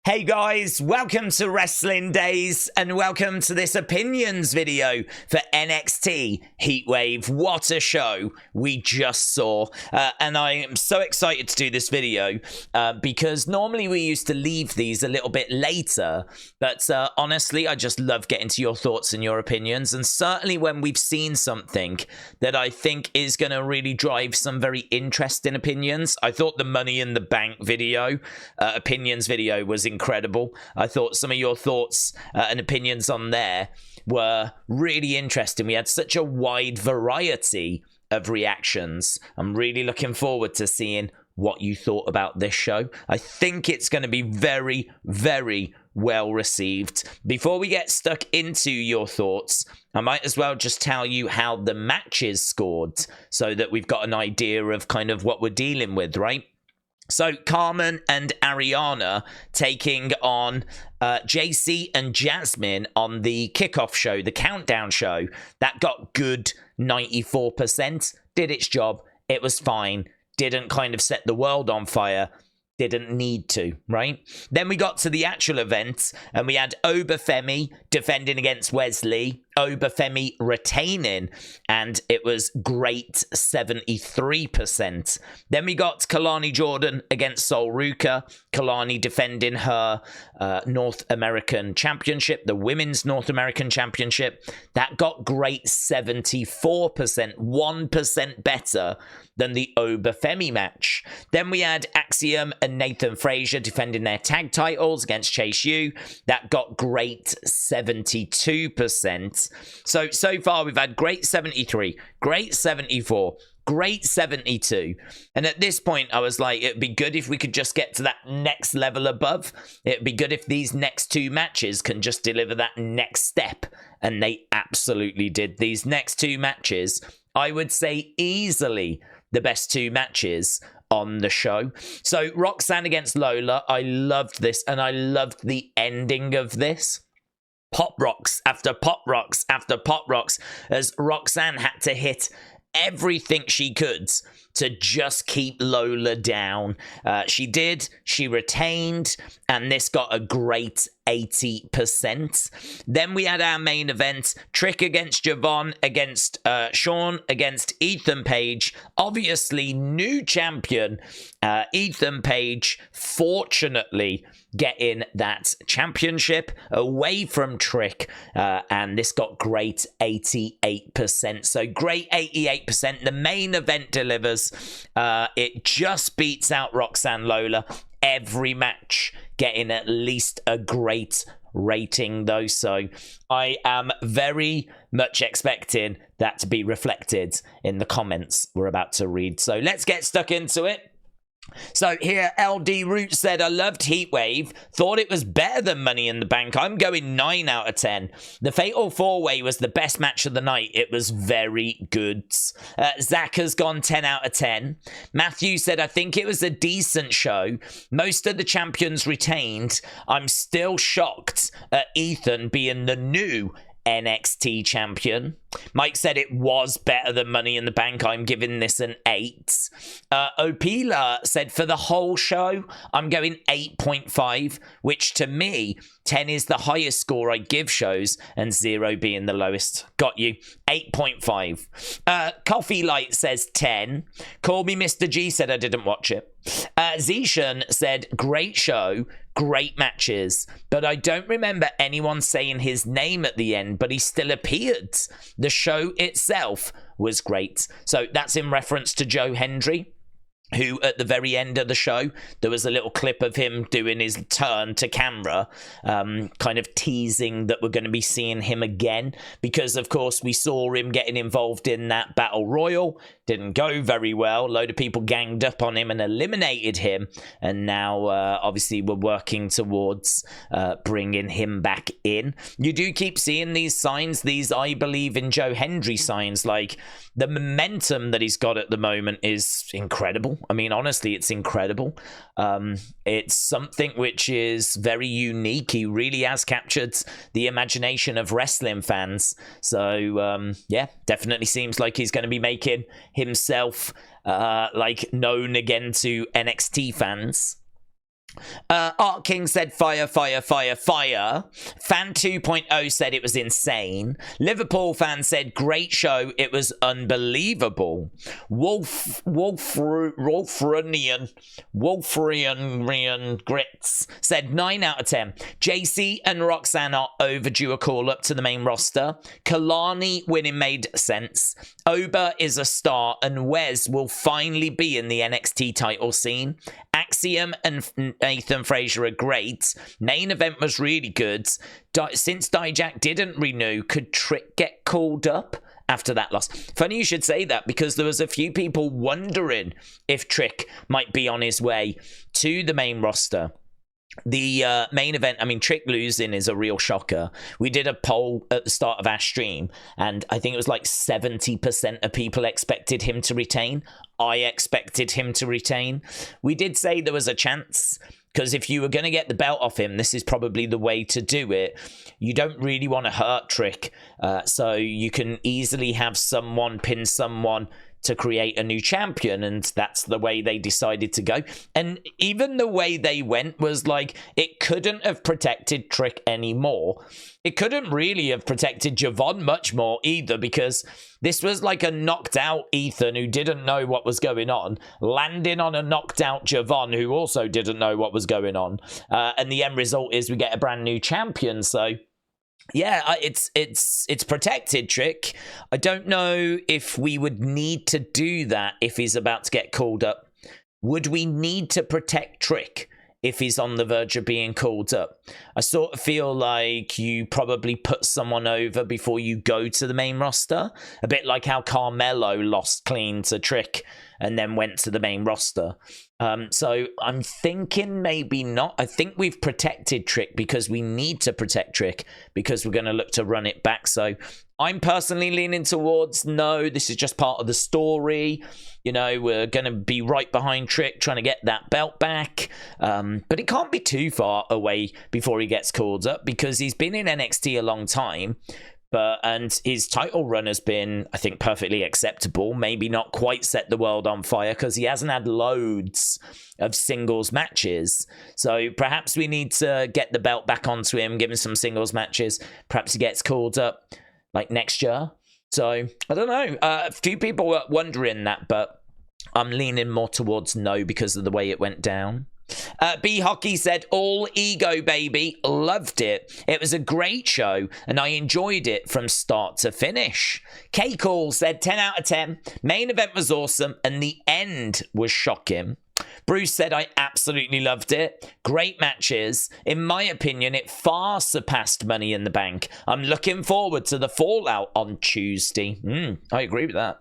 Hey guys, welcome to Wrestling Daze and welcome to this opinions video for NXT Heatwave. What a show we just saw, and I am so excited to do this video because normally we used to leave these a little bit later, but honestly I just love getting to your thoughts and your opinions, and certainly when we've seen something that I think is going to really drive some very interesting opinions. I thought the Money in the Bank video, opinions video was incredible. I thought some of your thoughts and opinions on there were really interesting. We had such a wide variety of reactions. I'm really looking forward to seeing what you thought about this show. I think it's going to be very, very well received. Before we get stuck into your thoughts, I might as well just tell you how the matches scored so that we've got an idea of kind of what we're dealing with, right? So Karmen and Arianna taking on Jacy and Jazmyn on the kickoff show, the countdown show. That got good 94%. Did its job. It was fine. Didn't kind of set the world on fire. Didn't need to, right? Then we got to the actual event and we had Femi defending against Wesley. Femi retaining, and it was great 73%. Then we got Kelani Jordan against Ruca. Kelani defending her North American Championship, the Women's North American Championship. That got great 74%, 1% better than the Femi match. Then we had Axiom and Frazer defending their tag titles against Chase U. That got great 72%. So far we've had great 73, great 74, great 72. And at this point I was like, it'd be good if we could just get to that next level above. It'd be good if these next two matches can just deliver that next step. And they absolutely did. These next two matches, I would say easily the best two matches on the show. So Roxanne against Lola, I loved this, and I loved the ending of this. Pop rocks after pop rocks after pop rocks, as Roxanne had to hit everything she could to just keep Lola down. She did, she retained, and this got a great 80%. Then we had our main event, Trick against Javon, against Shawn, against Ethan Page. Obviously, new champion, Ethan Page, fortunately getting that championship away from Trick, and this got great 88%. So great 88%. The main event delivers. It just beats out Roxanne Lola. Every match getting at least a great rating though, so I am very much expecting that to be reflected in the comments we're about to read. So let's get stuck into it. So here, LD Root said, I loved Heatwave, thought it was better than Money in the Bank. I'm going 9 out of 10. The Fatal 4-Way was the best match of the night. It was very good. Zach has gone 10 out of 10. Matthew said, I think it was a decent show. Most of the champions retained. I'm still shocked at Ethan being the new NXT champion. Mike said it was better than Money in the Bank. I'm giving this an 8. Opila said for the whole show, I'm going 8.5, which to me, 10 is the highest score I give shows and 0 being the lowest. Got you. 8.5. Coffee Light says 10. Call Me Mr. G said I didn't watch it. Zishan said great show, great matches, but I don't remember anyone saying his name at the end, but he still appeared. The show itself was great. So that's in reference to Joe Hendry, who at the very end of the show, there was a little clip of him doing his turn to camera, kind of teasing that we're going to be seeing him again, because of course we saw him getting involved in that battle royal. Didn't go very well. A load of people ganged up on him and eliminated him, and now obviously we're working towards bringing him back in. You do keep seeing these signs, these I believe in Joe Hendry signs. Like, the momentum that he's got at the moment is incredible. I mean, honestly, it's incredible. It's something which is very unique. He really has captured the imagination of wrestling fans. So, yeah, definitely seems like he's going to be making himself like known again to NXT fans. Art King said fire, fire, fire, fire. Fan 2.0 said it was insane. Liverpool fan said great show, it was unbelievable. Wolfrian Grits said 9 out of 10. Jacy and Roxanne are overdue a call up to the main roster. Kelani winning made sense. Oba is a star and Wes will finally be in the NXT title scene. Axiom and Nathan Frazer are great. Main event was really good. Since Dijak didn't renew, could Trick get called up after that loss? Funny you should say that, because there was a few people wondering if Trick might be on his way to the main roster. The main event, I mean, Trick losing is a real shocker. We did a poll at the start of our stream, and I think it was like 70% of people expected him to retain. I expected him to retain. We did say there was a chance, because if you were going to get the belt off him, this is probably the way to do it. You don't really want to hurt Trick, so you can easily have someone pin someone to create a new champion, and that's the way they decided to go. And even the way they went was like, it couldn't have protected Trick anymore. It couldn't really have protected Javon much more either, because this was like a knocked out Ethan who didn't know what was going on, landing on a knocked out Javon who also didn't know what was going on. And the end result is we get a brand new champion. So yeah, it's protected Trick. I don't know if we would need to do that if he's about to get called up. Would we need to protect Trick if he's on the verge of being called up? I sort of feel like you probably put someone over before you go to the main roster. A bit like how Carmelo lost clean to Trick and then went to the main roster. So I'm thinking maybe not. I think we've protected Trick because we need to protect Trick, because we're going to look to run it back. So I'm personally leaning towards no, this is just part of the story. You know, we're going to be right behind Trick trying to get that belt back. But it can't be too far away before he gets called up, because he's been in NXT a long time. And his title run has been, I think, perfectly acceptable. Maybe not quite set the world on fire, because he hasn't had loads of singles matches. So perhaps we need to get the belt back onto him, give him some singles matches. Perhaps he gets called up like next year. So I don't know. A few people were wondering that, but I'm leaning more towards no because of the way it went down. B Hockey said, all ego, baby. Loved it. It was a great show and I enjoyed it from start to finish. K Call said 10 out of 10. Main event was awesome and the end was shocking. Bruce said, I absolutely loved it. Great matches. In my opinion, it far surpassed Money in the Bank. I'm looking forward to the fallout on Tuesday. I agree with that.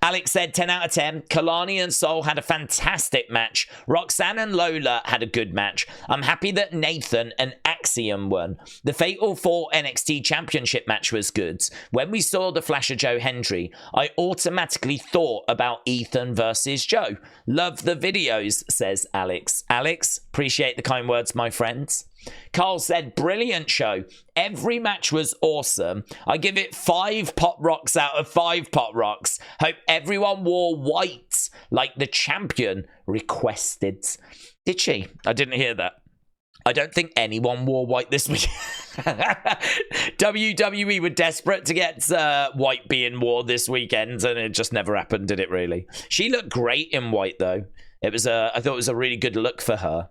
Alex said 10 out of 10. Kelani and Soul had a fantastic match. Roxanne and Lola had a good match. I'm happy that Nathan and Axiom won. The Fatal 4 NXT Championship match was good. When we saw the flash of Joe Hendry, I automatically thought about Ethan versus Joe. Love the videos, says Alex. Alex, appreciate the kind words, my friends. Carl said, brilliant show. Every match was awesome. I give it 5 pop rocks out of 5 pop rocks. Hope everyone wore white like the champion requested. Did she? I didn't hear that. I don't think anyone wore white this week. WWE were desperate to get white being worn this weekend, and it just never happened, did it really? She looked great in white, though. I thought it was a really good look for her.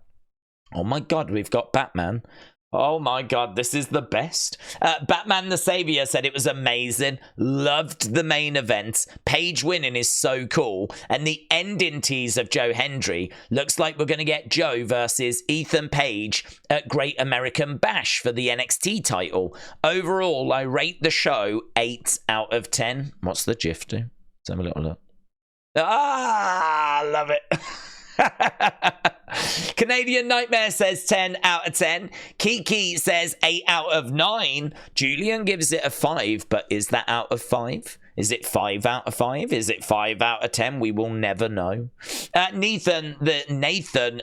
Oh my God, we've got Batman. Oh my God, this is the best. Batman the Savior said it was amazing. Loved the main event. Paige winning is so cool. And the ending tease of Joe Hendry looks like we're going to get Joe versus Ethan Page at Great American Bash for the NXT title. Overall, I rate the show 8 out of 10. What's the GIF do? Let's have a little look. Ah, love it. Canadian Nightmare says 10 out of 10. Kiki says 8 out of 9. Julian gives it a 5, but is that out of 5? Is it 5 out of 5? Is it 5 out of 10? We will never know. Nathan, the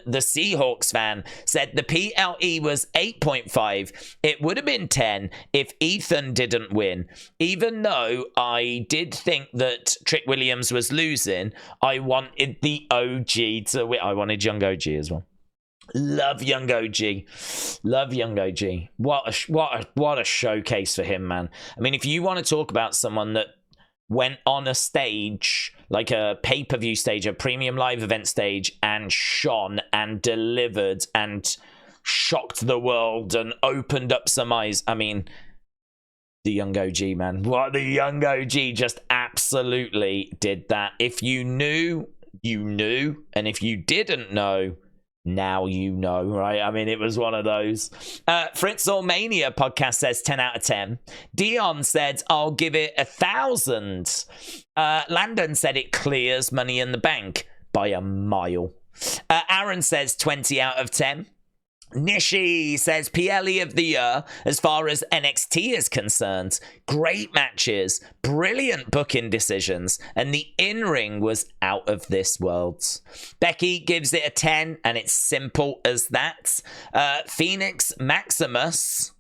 Seahawks fan, said the PLE was 8.5. It would have been 10 if Ethan didn't win. Even though I did think that Trick Williams was losing, I wanted the OG to win. I wanted young OG as well. Love young OG. Love young OG. What a showcase for him, man. I mean, if you want to talk about someone that went on a stage, like a pay-per-view stage, a premium live event stage, and shone and delivered and shocked the world and opened up some eyes. I mean, the young OG, man. What the young OG just absolutely did that. If you knew, you knew. And if you didn't know, now you know, right? I mean, it was one of those. Fritzalmania podcast says 10 out of 10. Dion said, I'll give it 1,000. Landon said it clears Money in the Bank by a mile. Aaron says 20 out of 10. Nishi says PLE of the year as far as NXT is concerned. Great matches, brilliant booking decisions, and the in-ring was out of this world. Becky gives it a 10, and it's simple as that. Phoenix Maximus,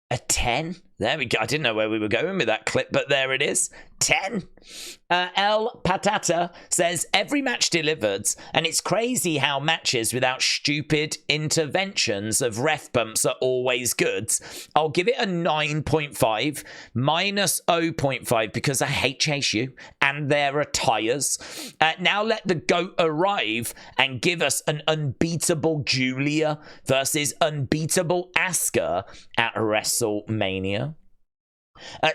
a 10. There we go. I didn't know where we were going with that clip, but there it is. 10. El Patata says, every match delivered, and it's crazy how matches without stupid interventions of ref bumps are always good. I'll give it a 9.5 minus 0.5 because I hate Chase U and their attires. Now let the GOAT arrive and give us an unbeatable Julia versus unbeatable Asuka at WrestleMania.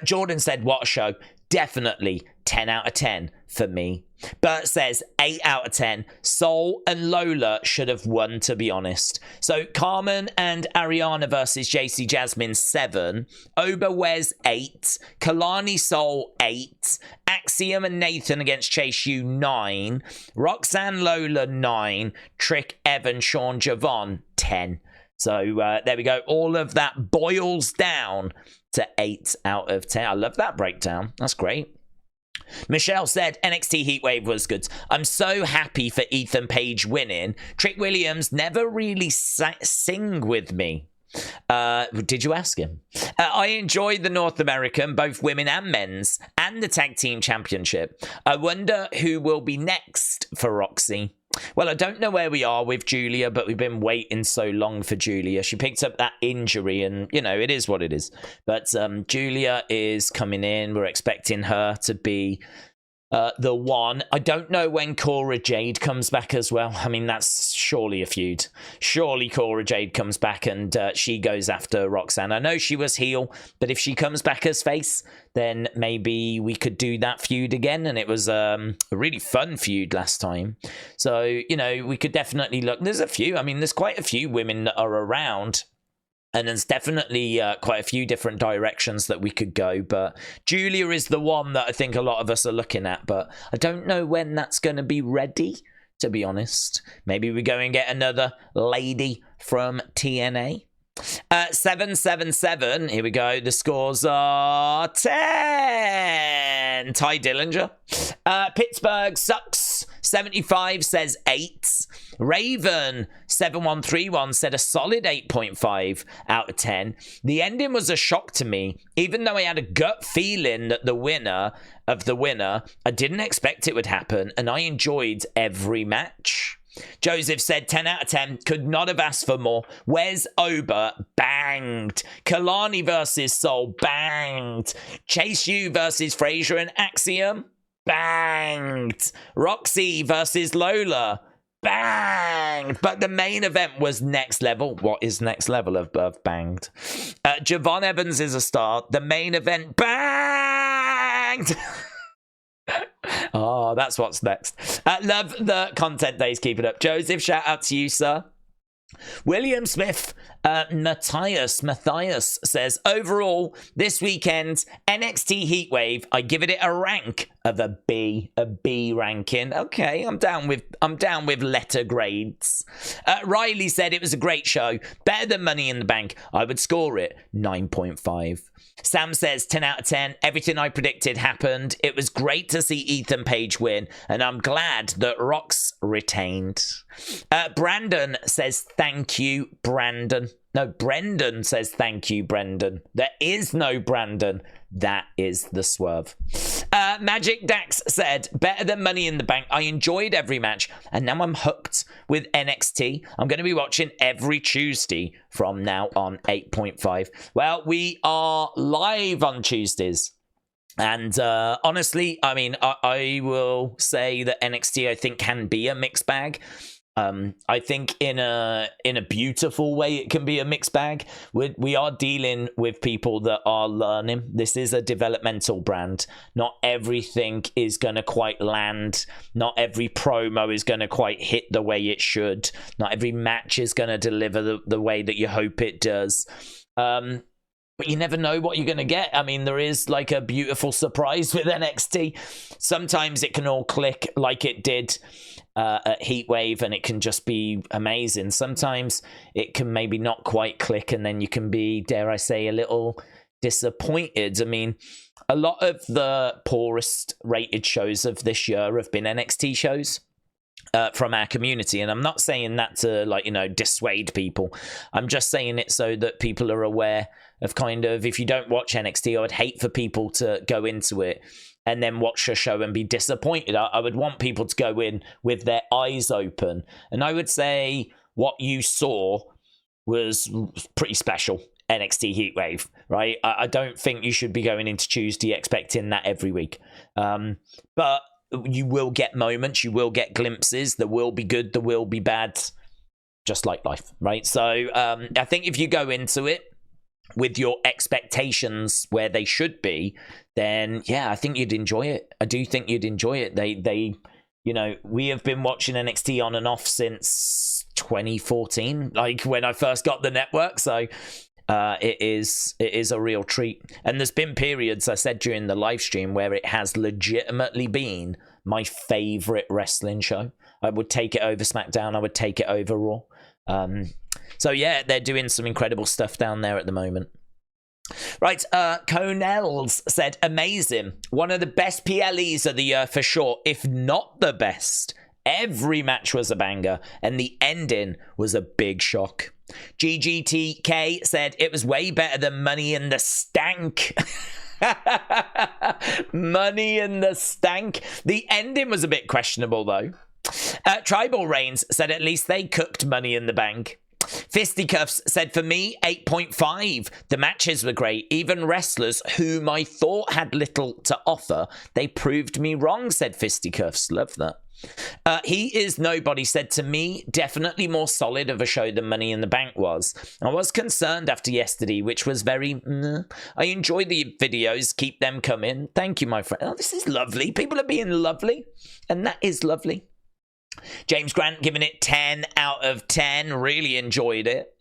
Jordan said, what a show. Definitely 10 out of 10 for me. Bert says 8 out of 10. Soul and Lola should have won, to be honest. So Karmen and Arianna versus Jacy Jazmyn 7. Oba Wes 8. Kelani Soul 8. Axiom and Nathan against Chase U 9. Roxanne Lola 9. Trick Evan Shawn Javon 10. So there we go. All of that boils down to 8 out of 10. I love that breakdown. That's great. Michelle said NXT Heatwave was good. I'm so happy for Ethan Page winning. Trick Williams never really sing with me. Did you ask him? I enjoyed the North American, both women and men's, and the tag team championship. I wonder who will be next for Roxy. Well, I don't know where we are with Julia, but we've been waiting so long for Julia. She picked up that injury and, you know, it is what it is. But Julia is coming in. We're expecting her to be the one. I don't know when Cora Jade comes back as well. I mean, that's surely a feud. Surely Cora Jade comes back and she goes after Roxanne. I know she was heel, but if she comes back as face, then maybe we could do that feud again. And it was a really fun feud last time. So, you know, we could definitely look. There's a few. I mean, there's quite a few women that are around. And there's definitely quite a few different directions that we could go. But Julia is the one that I think a lot of us are looking at. But I don't know when that's going to be ready, to be honest. Maybe we go and get another lady from TNA. 777. Here we go. The scores are 10. Ty Dillinger. Pittsburgh sucks. 75 says 8. Raven 7131 said a solid 8.5 out of 10. The ending was a shock to me, even though I had a gut feeling that the winner, I didn't expect it would happen, and I enjoyed every match. Joseph said 10 out of 10. Could not have asked for more. Where's Oba? Banged. Kelani versus Soul? Banged. Chase U versus Frazer and Axiom? Banged. Roxy versus Lola? Banged. But the main event was next level. What is next level of banged? Javon Evans is a star. The main event? Banged. Oh, that's what's next. Love the content, Daze. Keep it up. Joseph, shout out to you, sir. William Smith, Matthias says, overall, this weekend, NXT Heatwave, I give it a rank of a B ranking. Okay, I'm down with letter grades. Riley said it was a great show, better than Money in the Bank. I would score it 9.5. Sam says 10 out of 10. Everything I predicted happened. It was great to see Ethan Page win, and I'm glad that Rox retained. Brandon says thank you, Brandon. No, Brendan says thank you, Brendan. There is no Brandon. That is the swerve. Magic Dax said, better than Money in the Bank. I enjoyed every match, and now I'm hooked with NXT. I'm going to be watching every Tuesday from now on, 8.5. Well, we are live on Tuesdays. And honestly, I mean, I will say that NXT, I think, can be a mixed bag. I think in a beautiful way, it can be a mixed bag. We are dealing with people that are learning. This is a developmental brand. Not everything is going to quite land. Not every promo is going to quite hit the way it should. Not every match is going to deliver the way that you hope it does. But you never know what you're going to get. I mean, there is like a beautiful surprise with NXT. Sometimes it can all click like it did at Heatwave, and it can just be amazing. Sometimes it can maybe not quite click, and then you can be, dare I say, a little disappointed. I mean, a lot of the poorest rated shows of this year have been NXT shows. From our community, and I'm not saying that to, like, you know, dissuade people. I'm just saying it so that people are aware of kind of, if you don't watch NXT, I would hate for people to go into it and then watch a show and be disappointed. I would want people to go in with their eyes open, and I would say what you saw was pretty special. NXT Heatwave, right? I don't think you should be going into Tuesday expecting that every week, but you will get moments, you will get glimpses. There will be good, there will be bad, just like life, right? So I think if you go into it with your expectations where they should be, then yeah, I think you'd enjoy it. I do think you'd enjoy it. They you know, we have been watching NXT on and off since 2014, like when I first got the network. So it is a real treat. And there's been periods, I said during the live stream, where it has legitimately been my favorite wrestling show. I would take it over SmackDown. I would take it over Raw. So yeah, they're doing some incredible stuff down there at the moment. Right, Conels said, amazing. One of the best PLEs of the year for sure, if not the best. Every match was a banger, and the ending was a big shock. GGTK said it was way better than Money in the Stank. Money in the Stank. The ending was a bit questionable, though. Tribal Reigns said at least they cooked Money in the Bank. Fisticuffs said, for me, 8.5. The matches were great. Even wrestlers whom I thought had little to offer, they proved me wrong, said Fisticuffs. Love that. He is Nobody said, to me, definitely more solid of a show than Money in the Bank was. I was concerned after yesterday, which was very I enjoy the videos, keep them coming. Thank you, my friend. Oh, this is lovely. People are being lovely, and that is lovely. James Grant giving it 10 out of 10. Really enjoyed it.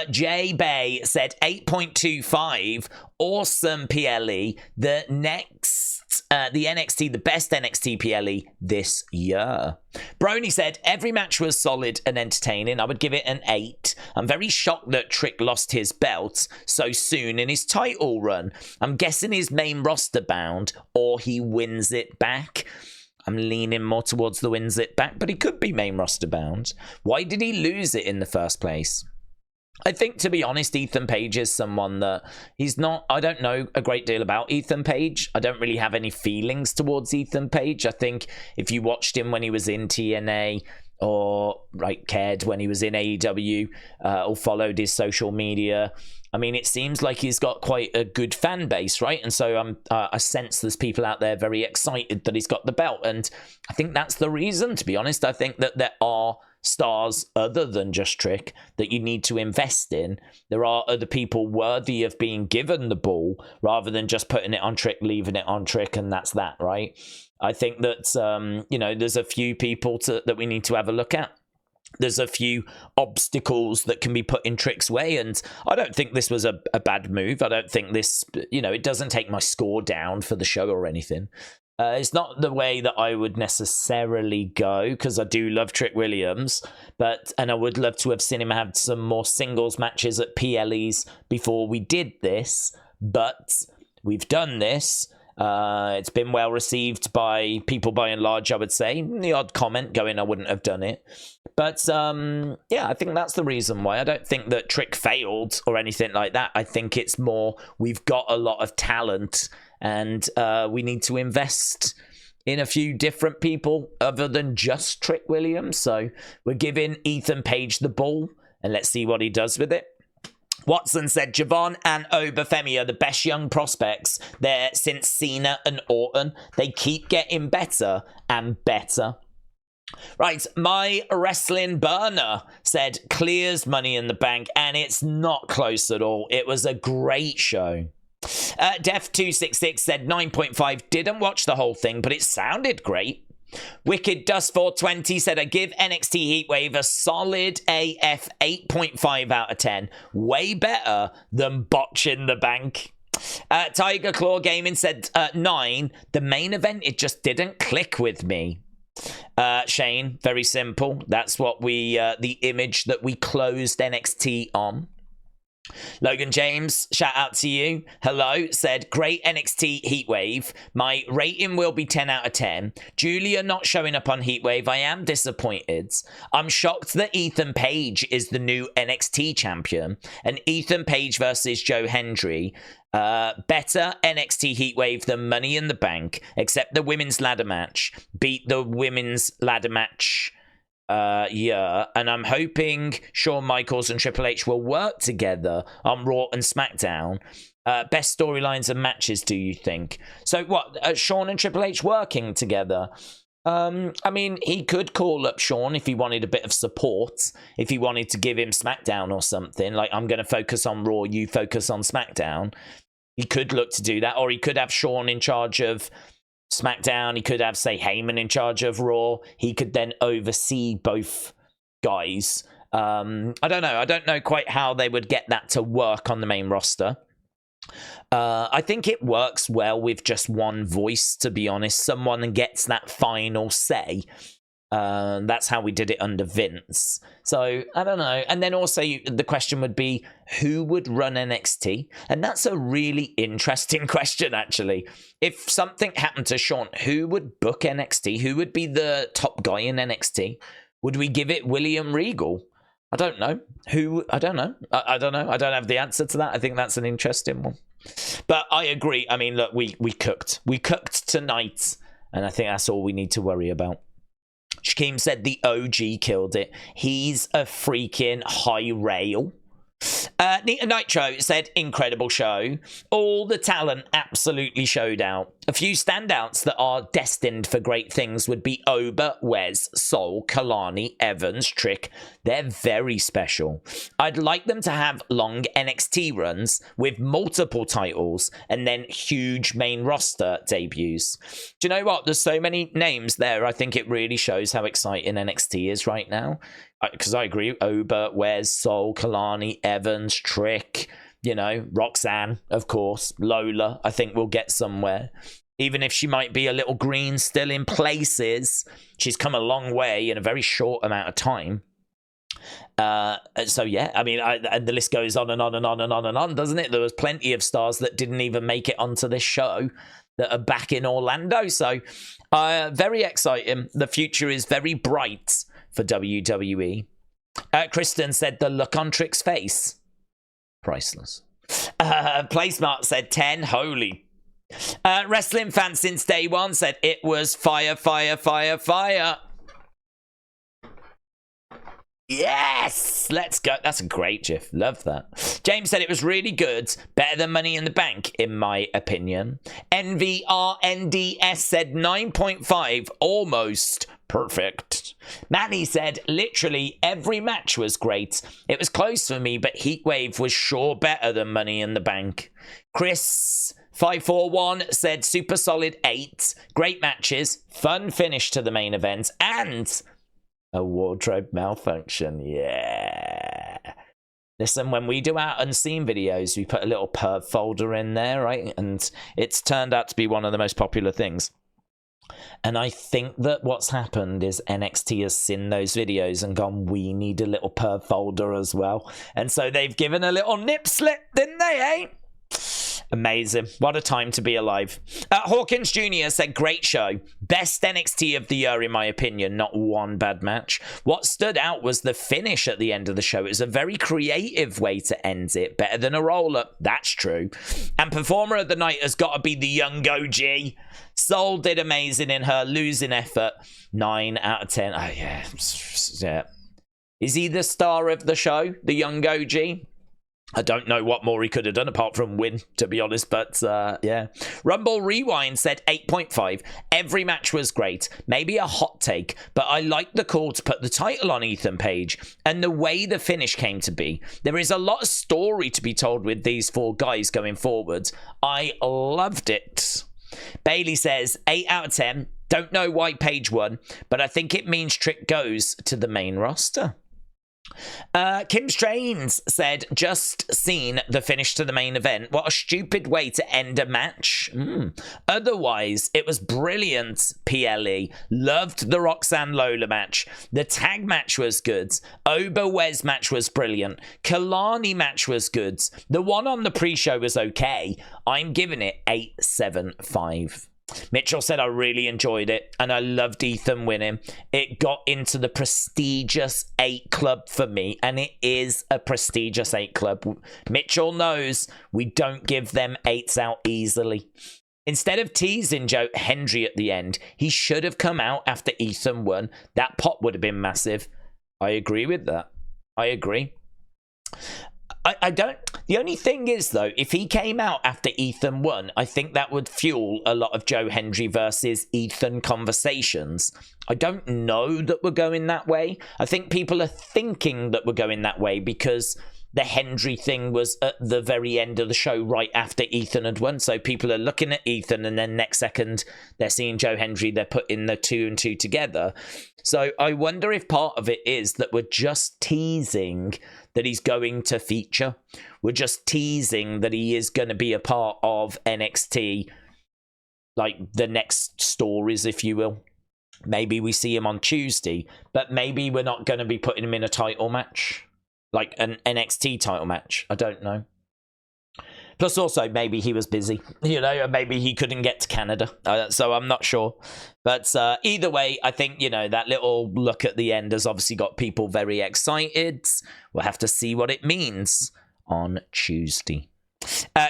J Bay said 8.25. Awesome PLE. The NXT, the best NXT PLE this year. Brony said every match was solid and entertaining. I would give it an 8. I'm very shocked that Trick lost his belt so soon in his title run. I'm guessing he's main roster bound, or he wins it back. I'm leaning more towards the wins it back, but he could be main roster bound. Why did he lose it in the first place? I think, to be honest, Ethan Page is someone that he's not... I don't know a great deal about Ethan Page. I don't really have any feelings towards Ethan Page. I think if you watched him when he was in TNA, or cared when he was in AEW, or followed his social media, I mean, it seems like he's got quite a good fan base, right? And so I sense there's people out there very excited that he's got the belt. And I think that's the reason, to be honest. I think that there are stars other than just Trick that you need to invest in. There are other people worthy of being given the ball rather than just putting it on Trick, leaving it on Trick, and that's that, right? I think that, there's a few people that we need to have a look at. There's a few obstacles that can be put in Trick's way, and I don't think this was a bad move. I don't think this, it doesn't take my score down for the show or anything. It's not the way that I would necessarily go, because I do love Trick Williams, and I would love to have seen him have some more singles matches at PLEs before we did this, but we've done this. It's been well received by people by and large, I would say. The odd comment going, I wouldn't have done it. But I think that's the reason why. I don't think that Trick failed or anything like that. I think it's more we've got a lot of talent and we need to invest in a few different people other than just Trick Williams. So we're giving Ethan Page the ball, and let's see what he does with it. Watson said, Javon and Femi are the best young prospects there since Cena and Orton. They keep getting better and better. Right, my wrestling burner said, clears Money in the Bank, and it's not close at all. It was a great show. Def266 said 9.5, didn't watch the whole thing, but it sounded great. Wicked Dust 420 said, I give NXT Heatwave a solid AF 8.5 out of 10. Way better than Botching the Bank. Tiger Claw Gaming said 9. The main event, it just didn't click with me. Shane, very simple. That's what we, the image that we closed NXT on. Logan James, shout out to you. Hello, said, great NXT Heatwave. My rating will be 10 out of 10. Julia not showing up on Heatwave. I am disappointed. I'm shocked that Ethan Page is the new NXT champion. And Ethan Page versus Joe Hendry. Better NXT Heatwave than Money in the Bank, except the women's ladder match. Beat the women's ladder match. Yeah, and I'm hoping Shawn Michaels and Triple H will work together on Raw and SmackDown. Best storylines and matches, do you think? So what, Shawn and Triple H working together? I mean, he could call up Shawn if he wanted a bit of support, if he wanted to give him SmackDown or something, like, I'm going to focus on Raw, you focus on SmackDown. He could look to do that, or he could have Shawn in charge of SmackDown. He could have, say, Heyman in charge of Raw. He could then oversee both guys. I don't know. I don't know quite how they would get that to work on the main roster. I think it works well with just one voice, to be honest. Someone gets that final say. That's how we did it under Vince. So, I don't know. And then also the question would be, who would run NXT? And that's a really interesting question, actually. If something happened to Shawn, who would book NXT? Who would be the top guy in NXT? Would we give it William Regal? I don't know. Who? I don't know. I don't know. I don't have the answer to that. I think that's an interesting one. But I agree. I mean, look, we cooked. We cooked tonight. And I think that's all we need to worry about. Shakeem said the OG killed it. He's a freaking high rail. Nita Nitro said, incredible show. All the talent absolutely showed out. A few standouts that are destined for great things would be Oba, Wes, Sol, Kelani, Evans, Trick. They're very special. I'd like them to have long NXT runs with multiple titles and then huge main roster debuts. Do you know what? There's so many names there. I think it really shows how exciting NXT is right now. Because I agree, Oba, Wes, Sol, Kelani, Evans, Trick, you know, Roxanne, of course, Lola, I think we'll get somewhere. Even if she might be a little green still in places, she's come a long way in a very short amount of time. So yeah, I mean, and the list goes on and on and on and on and on, doesn't it? There was plenty of stars that didn't even make it onto this show that are back in Orlando. So very exciting. The future is very bright for WWE. Kristen said the look on Trick's face, priceless. PlaySmart said 10. Holy. Wrestling fan since day one said it was fire, fire, fire, fire. Yes, let's go. That's a great gif. Love that. James said it was really good. Better than Money in the Bank, in my opinion. NVRNDS said 9.5. Almost perfect. Manny said literally every match was great. It was close for me, but Heatwave was sure better than Money in the Bank. Chris 541 said super solid 8. Great matches. Fun finish to the main event. And a wardrobe malfunction. Yeah. Listen, when we do our unseen videos, we put a little perv folder in there, right? And it's turned out to be one of the most popular things. And I think that what's happened is NXT has seen those videos and gone, we need a little perv folder as well. And so they've given a little nip slip, didn't they, eh? Amazing. What a time to be alive. Hawkins Jr. said, great show. Best NXT of the year, in my opinion. Not one bad match. What stood out was the finish at the end of the show. It was a very creative way to end it. Better than a roll-up. That's true. And performer of the night has got to be the young OG. Soul did amazing in her losing effort. 9 out of 10. Oh, yeah. Yeah. Is he the star of the show? The young OG? I don't know what more he could have done apart from win, to be honest, but yeah. Rumble Rewind said 8.5. Every match was great. Maybe a hot take, but I like the call to put the title on Ethan Page and the way the finish came to be. There is a lot of story to be told with these 4 guys going forward. I loved it. Bailey says 8 out of 10. Don't know why Page won, but I think it means Trick goes to the main roster. Kim Strains said, just seen the finish to the main event. What a stupid way to end a match. Otherwise, it was brilliant. PLE. Loved the Roxanne Lola match. The tag match was good. Oba Wes match was brilliant. Kelani match was good. The one on the pre-show was okay. I'm giving it 8.75. Mitchell said, I really enjoyed it and I loved Ethan winning. It got into the prestigious 8 club for me, and it is a prestigious 8 club. Mitchell knows we don't give them 8s out easily. Instead of teasing Joe Hendry at the end, he should have come out after Ethan won. That pop would have been massive. I agree with that. I agree. I don't. The only thing is, though, if he came out after Ethan won, I think that would fuel a lot of Joe Hendry versus Ethan conversations. I don't know that we're going that way. I think people are thinking that we're going that way because the Hendry thing was at the very end of the show right after Ethan had won. So people are looking at Ethan and then next second they're seeing Joe Hendry. They're putting the 2 and 2 together. So I wonder if part of it is that we're just teasing that he's going to feature. We're just teasing that he is going to be a part of NXT, like the next stories, if you will. Maybe we see him on Tuesday, but maybe we're not going to be putting him in a title match, like an NXT title match. I don't know. Plus, also, maybe he was busy, you know, or maybe he couldn't get to Canada. So I'm not sure. But either way, I think, you know, that little look at the end has obviously got people very excited. We'll have to see what it means on Tuesday.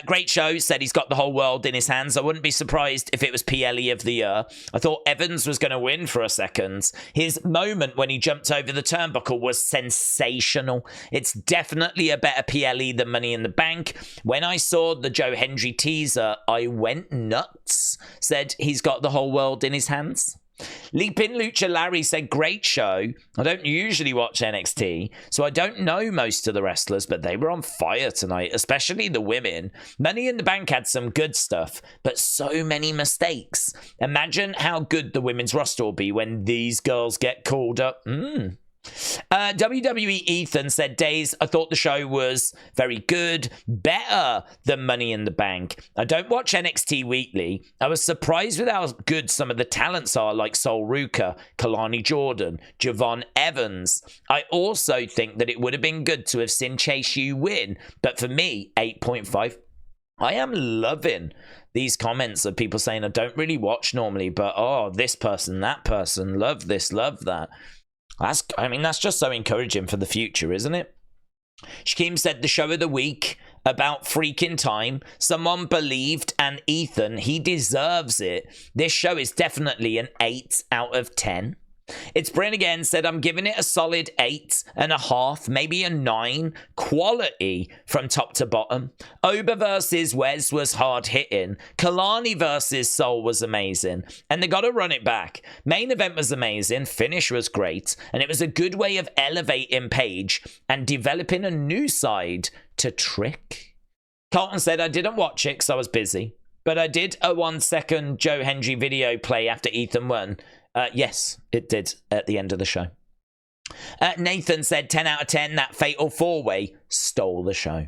Great show, said he's got the whole world in his hands. I wouldn't be surprised if it was PLE of the year. I thought Evans was going to win for a second. His moment when he jumped over the turnbuckle was sensational. It's definitely a better PLE than Money in the Bank. When I saw the Joe Hendry teaser, I went nuts. Said he's got the whole world in his hands. Leapin' Lucha Larry said, great show. I don't usually watch NXT, so I don't know most of the wrestlers, but they were on fire tonight, especially the women. Money in the Bank had some good stuff, but so many mistakes. Imagine how good the women's roster will be when these girls get called up. WWE Ethan said, Daze, I thought the show was very good, better than Money in the Bank. I don't watch NXT weekly. I was surprised with how good some of the talents are, like Sol Ruca, Kelani Jordan, Javon Evans. I also think that it would have been good to have seen Chase U win, but for me, 8.5. I am loving these comments of people saying I don't really watch normally, but oh, this person, that person, love this, love that. That's just so encouraging for the future, isn't it? Shakeem said the show of the week about freaking time. Someone believed, and Ethan, he deserves it. This show is definitely an 8 out of 10. It's Bryn again, said I'm giving it a solid 8.5, maybe a 9. Quality from top to bottom. Oba versus Wes was hard hitting. Kelani versus Sol was amazing, and they got to run it back. Main event was amazing, finish was great, and it was a good way of elevating Page and developing a new side to Trick. Carlton said I didn't watch it because I was busy, but I did a 1-second Joe Hendry video play after Ethan won. Yes, it did at the end of the show. Nathan said 10 out of 10. That fatal 4-way stole the show.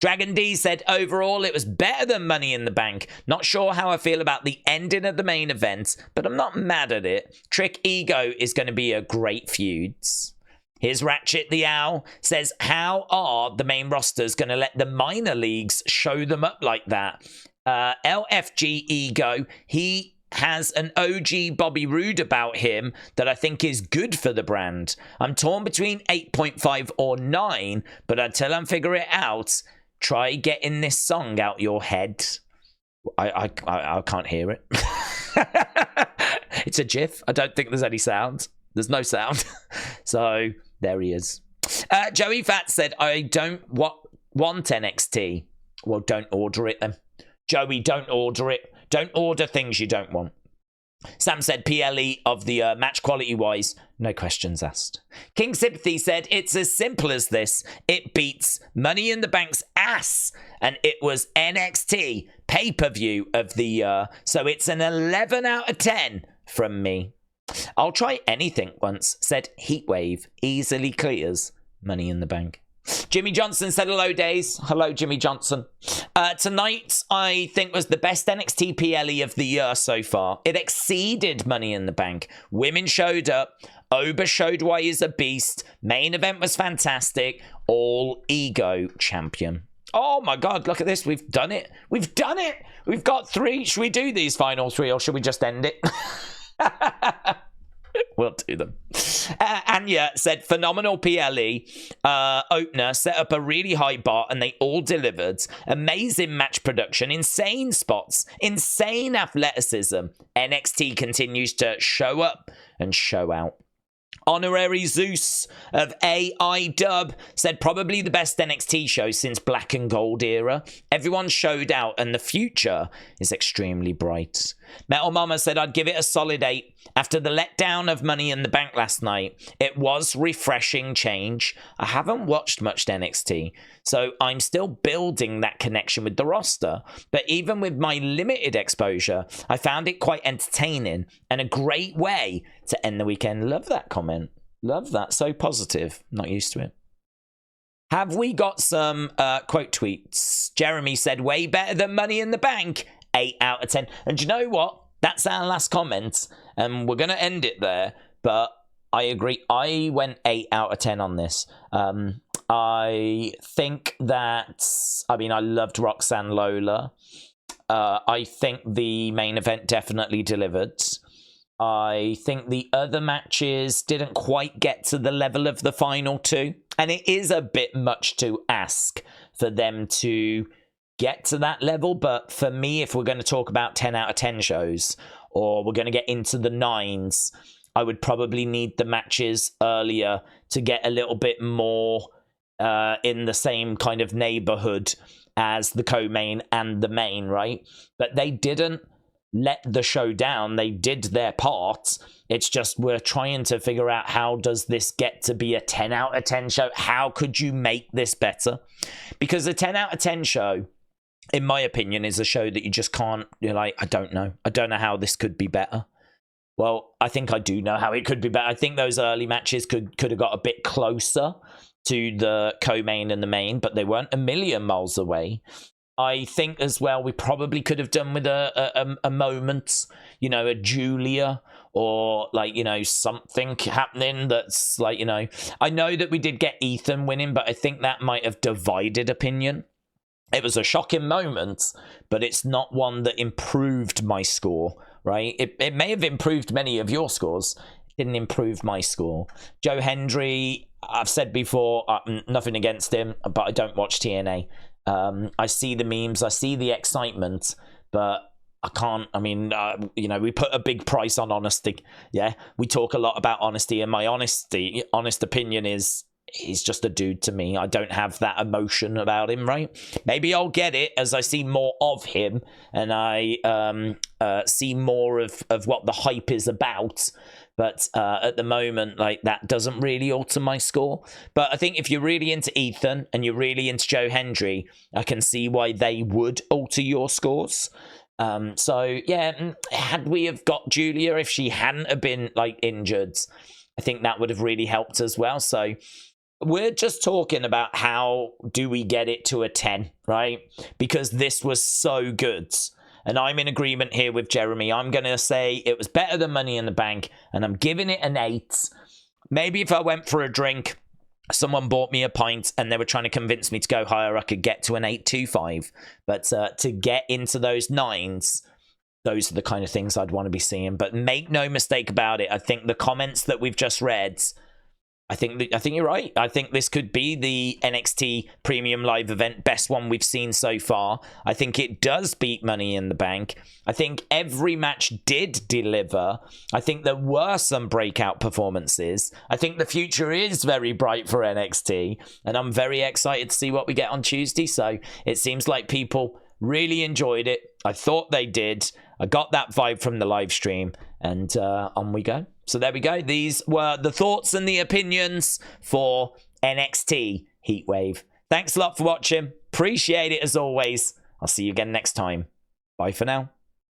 Dragon D said overall it was better than Money in the Bank. Not sure how I feel about the ending of the main event, but I'm not mad at it. Trick Ego is going to be a great feuds. Here's Ratchet the Owl. Says, how are the main rosters going to let the minor leagues show them up like that? LFG Ego, he has an OG Bobby Roode about him that I think is good for the brand. I'm torn between 8.5 or 9, but until I figure it out, try getting this song out your head. I can't hear it. It's a GIF. I don't think there's any sound. There's no sound. So there he is. Joey Fat said, I don't want NXT. Well, don't order it then. Joey, don't order it. Don't order things you don't want. Sam said PLE of the match quality wise, no questions asked. King Sympathy said it's as simple as this. It beats Money in the Bank's ass, and it was NXT pay-per-view of the year, so it's an 11 out of 10 from me. I'll try anything once, said Heatwave easily clears Money in the Bank. Jimmy Johnson said hello, Daze. Hello, Jimmy Johnson. Tonight, I think, was the best NXT PLE of the year so far. It exceeded Money in the Bank. Women showed up. Oba showed why he's a beast. Main event was fantastic. All ego champion. Oh my God, look at this. We've done it. We've done it. We've got 3. Should we do these final 3 or should we just end it? We'll do them. Anya said, phenomenal PLE opener, set up a really high bar and they all delivered. Amazing match production, insane spots, insane athleticism. NXT continues to show up and show out. Honorary Zeus of AI Dub said probably the best NXT show since Black and Gold era. Everyone showed out and the future is extremely bright. Metal Mama said I'd give it a solid 8. After the letdown of Money in the Bank last night, it was refreshing change. I haven't watched much NXT, so I'm still building that connection with the roster. But even with my limited exposure, I found it quite entertaining and a great way to end the weekend. Love that comment. Love that. So positive. Not used to it. Have we got some quote tweets? Jeremy said, way better than Money in the Bank. 8 out of 10. And do you know what? That's our last comment. And we're going to end it there. But I agree. I went 8 out of 10 on this. I think that, I mean, I loved Roxanne Lola. I think the main event definitely delivered. I think the other matches didn't quite get to the level of the final 2. And it is a bit much to ask for them to get to that level. But for me, if we're going to talk about 10 out of 10 shows, or we're going to get into the 9s, I would probably need the matches earlier to get a little bit more in the same kind of neighborhood as the co-main and the main, right? But they didn't let the show down. They did their part. It's just we're trying to figure out, how does this get to be a 10 out of 10 show? How could you make this better? Because a 10 out of 10 show, in my opinion, is a show that you just can't, you're like, I don't know how this could be better. Well, I think I do know how it could be better. I think those early matches could have got a bit closer to the co-main and the main, but they weren't a million miles away. I think as well, we probably could have done with a moment, you know, a Julia, or like, you know, something happening that's like, you know, I know that we did get Ethan winning, but I think that might have divided opinion. It was a shocking moment, but it's not one that improved my score, right? It may have improved many of your scores. It didn't improve my score. Joe Hendry, I've said before, nothing against him, but I don't watch TNA. I see the memes, I see the excitement, but I can't, I mean, you know, we put a big price on honesty. Yeah, we talk a lot about honesty, and my honest opinion is, he's just a dude to me. I don't have that emotion about him, right? Maybe I'll get it as I see more of him and I see more of what the hype is about. But at the moment, like, that doesn't really alter my score. But I think if you're really into Ethan and you're really into Joe Hendry, I can see why they would alter your scores. So, yeah, had we have got Julia, if she hadn't have been, like, injured, I think that would have really helped as well. So we're just talking about how do we get it to a 10, right? Because this was so good. And I'm in agreement here with Jeremy. I'm going to say it was better than Money in the Bank, and I'm giving it an 8. Maybe if I went for a drink, someone bought me a pint and they were trying to convince me to go higher. I could get to an 825, but to get into those 9s, those are the kind of things I'd want to be seeing. But make no mistake about it, I think the comments that we've just read, I think you're right. I think this could be the NXT Premium Live event best one we've seen so far. I think it does beat Money in the Bank. I think every match did deliver. I think there were some breakout performances. I think the future is very bright for NXT, and I'm very excited to see what we get on Tuesday. So it seems like people really enjoyed it. I thought they did. I got that vibe from the live stream, and on we go. So there we go. These were the thoughts and the opinions for NXT Heatwave. Thanks a lot for watching. Appreciate it as always. I'll see you again next time. Bye for now.